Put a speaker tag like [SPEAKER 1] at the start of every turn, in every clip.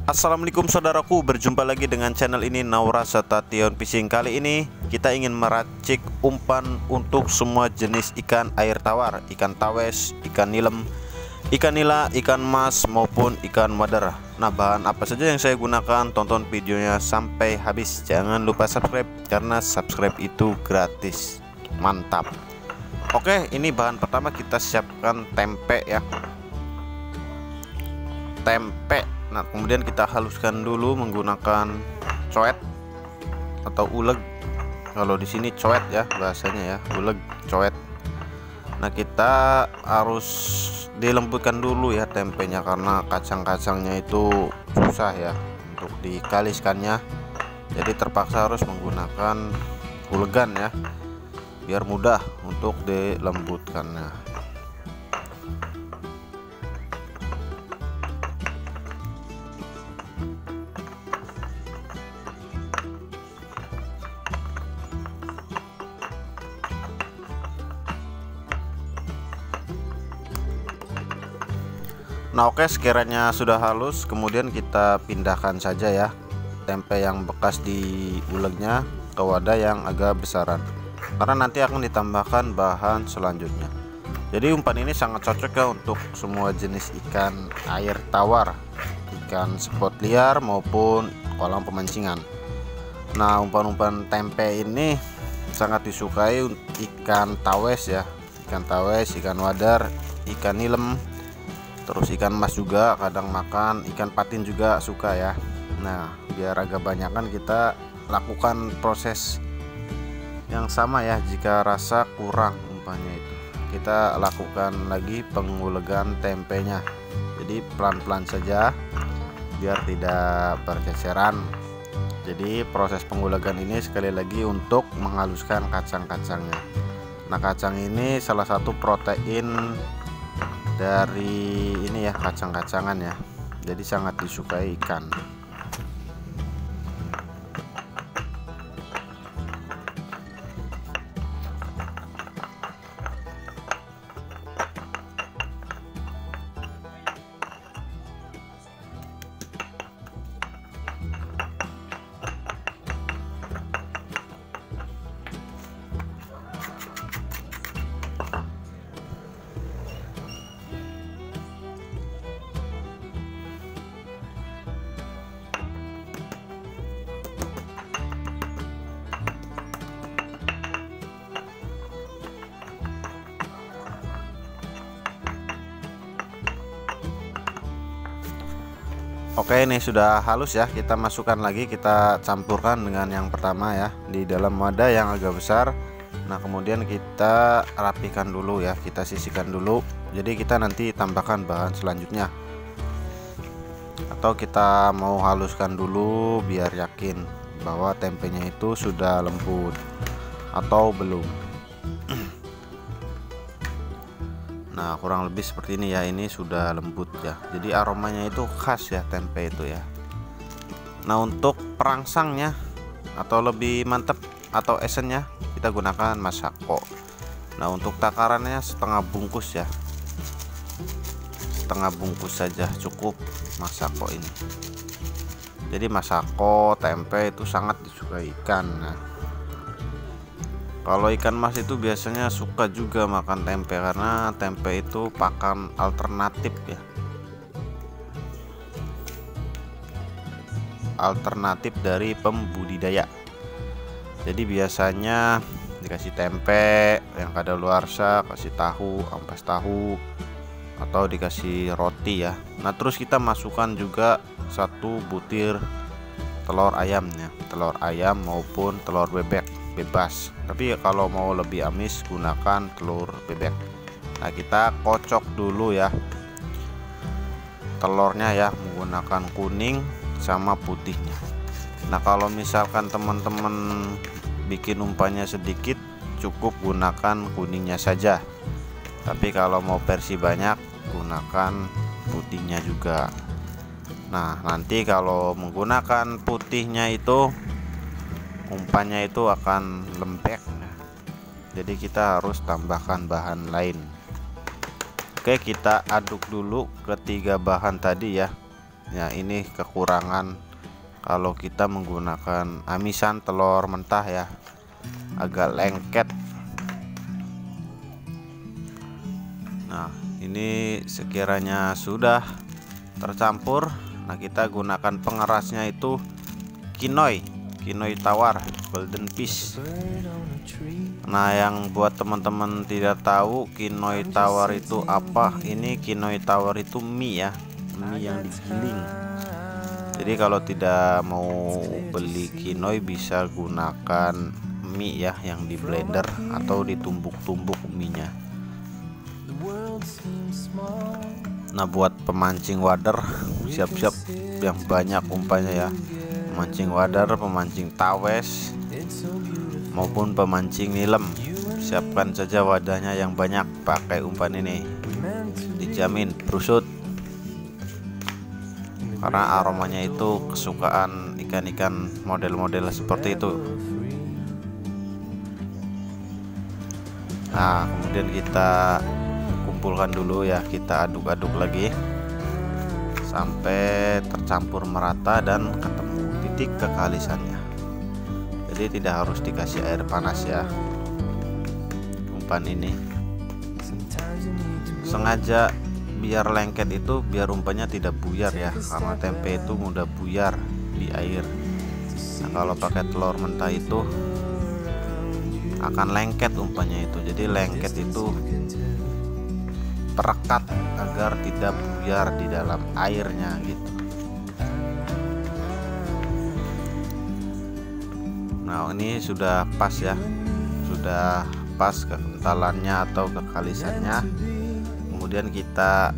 [SPEAKER 1] Assalamualaikum saudaraku, berjumpa lagi dengan channel ini Naura Station Fishing. Kali ini kita ingin meracik umpan untuk semua jenis ikan air tawar, ikan tawes, ikan nilem, ikan nila, ikan mas maupun ikan wader. Nah, bahan apa saja yang saya gunakan? Tonton videonya sampai habis. Jangan lupa subscribe karena subscribe itu gratis. Mantap. Oke, ini bahan pertama, kita siapkan tempe ya. Tempe. Nah, kemudian kita haluskan dulu menggunakan coet atau uleg. Kalau di sini coet ya bahasanya ya, uleg coet. Nah, kita harus dilembutkan dulu ya tempenya karena kacang-kacangnya itu susah ya untuk dikaliskannya. Jadi terpaksa harus menggunakan ulegan ya, biar mudah untuk dilembutkannya. Nah, oke, sekiranya sudah halus, kemudian kita pindahkan saja ya tempe yang bekas di ulegnya ke wadah yang agak besaran, karena nanti akan ditambahkan bahan selanjutnya. Jadi umpan ini sangat cocok ya untuk semua jenis ikan air tawar, ikan spot liar maupun kolam pemancingan. Nah, umpan-umpan tempe ini sangat disukai ikan tawes ya, ikan tawes, ikan wader, ikan nilem, terus ikan mas juga kadang makan, ikan patin juga suka ya. Nah, biar agak banyakan kita lakukan proses yang sama ya. Jika rasa kurang umpannya itu, kita lakukan lagi pengulegan tempenya. Jadi pelan-pelan saja biar tidak berceceran. Jadi proses pengulegan ini sekali lagi untuk menghaluskan kacang-kacangnya. Nah, kacang ini salah satu protein dari ini ya, kacang-kacangan ya, jadi sangat disukai ikan. Oke, ini sudah halus ya. Kita masukkan lagi, kita campurkan dengan yang pertama ya di dalam wadah yang agak besar. Nah, kemudian kita rapikan dulu ya, kita sisihkan dulu. Jadi kita nanti tambahkan bahan selanjutnya, atau kita mau haluskan dulu biar yakin bahwa tempenya itu sudah lembut atau belum. Nah, kurang lebih seperti ini ya, ini sudah lembut ya, jadi aromanya itu khas ya tempe itu ya. Nah, untuk perangsangnya atau lebih mantap atau esennya kita gunakan masako. Nah, untuk takarannya setengah bungkus ya, setengah bungkus saja cukup masako ini. Jadi masako tempe itu sangat disukai ikan. Nah, kalau ikan mas itu biasanya suka juga makan tempe karena tempe itu pakan alternatif ya, alternatif dari pembudidaya. Jadi biasanya dikasih tempe yang kadaluarsa, kasih tahu, ampas tahu, atau dikasih roti ya. Nah, terus kita masukkan juga 1 butir telur ayamnya, telur ayam maupun telur bebek bebas, tapi kalau mau lebih amis gunakan telur bebek. Nah, kita kocok dulu ya telurnya ya, menggunakan kuning sama putihnya. Nah, kalau misalkan teman-teman bikin umpannya sedikit, cukup gunakan kuningnya saja, tapi kalau mau versi banyak gunakan putihnya juga. Nah, nanti kalau menggunakan putihnya itu umpannya itu akan lembek, jadi kita harus tambahkan bahan lain. Oke, kita aduk dulu ketiga bahan tadi ya. Ya, ini kekurangan kalau kita menggunakan amisan telur mentah ya, agak lengket. Nah, ini sekiranya sudah tercampur, nah kita gunakan pengerasnya itu kinoy tawar golden fish. Nah, yang buat teman-teman tidak tahu kinoy tawar itu apa, ini kinoy tawar itu mie ya, mie yang digiling. Jadi kalau tidak mau beli kinoy bisa gunakan mie ya yang di blender atau ditumbuk-tumbuk mie-nya. Nah, buat pemancing wader siap-siap yang banyak umpannya ya, pemancing wader, pemancing tawes maupun pemancing nilem, siapkan saja wadahnya yang banyak, pakai umpan ini dijamin brusut, karena aromanya itu kesukaan ikan-ikan model-model seperti itu. Nah, kemudian kita kumpulkan dulu ya, kita aduk-aduk lagi sampai tercampur merata dan ketemu titik kekalisannya. Jadi tidak harus dikasih air panas ya umpan ini, sengaja biar lengket itu biar umpannya tidak buyar ya, karena tempe itu mudah buyar di air. Nah, kalau pakai telur mentah itu akan lengket umpannya itu, jadi lengket itu perekat agar tidak buyar di dalam airnya gitu. Nah, ini sudah pas ya, sudah pas kekentalannya atau kekalisannya. Kemudian kita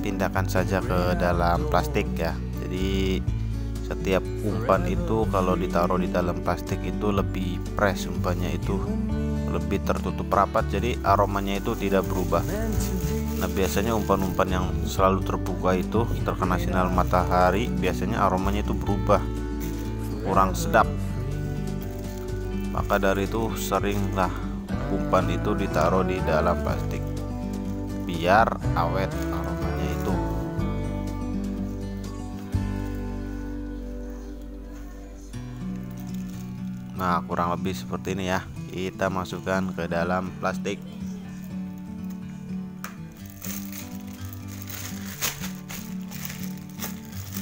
[SPEAKER 1] pindahkan saja ke dalam plastik ya. Jadi setiap umpan itu kalau ditaruh di dalam plastik itu lebih fresh, umpannya itu lebih tertutup rapat, jadi aromanya itu tidak berubah. Nah, biasanya umpan-umpan yang selalu terbuka itu terkena sinar matahari biasanya aromanya itu berubah, kurang sedap. Maka dari itu seringlah umpan itu ditaruh di dalam plastik biar awet aromanya itu. Nah, kurang lebih seperti ini ya, kita masukkan ke dalam plastik.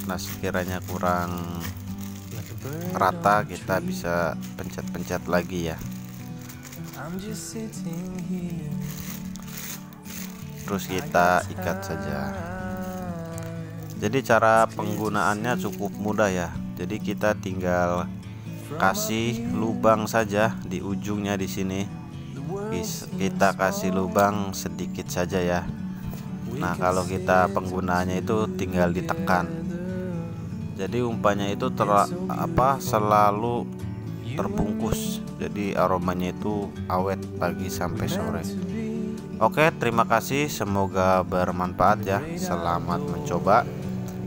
[SPEAKER 1] Nah, sekiranya kurang rata kita bisa pencet-pencet lagi ya. Terus kita ikat saja. Jadi cara penggunaannya cukup mudah ya. Jadi kita tinggal kasih lubang saja di ujungnya di sini. Kita kasih lubang sedikit saja ya. Nah, kalau kita penggunaannya itu tinggal ditekan. Jadi umpannya itu selalu terbungkus. Jadi aromanya itu awet pagi sampai sore. Oke, terima kasih. Semoga bermanfaat ya. Selamat mencoba.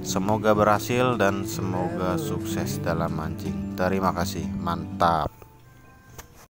[SPEAKER 1] Semoga berhasil dan semoga sukses dalam mancing. Terima kasih. Mantap.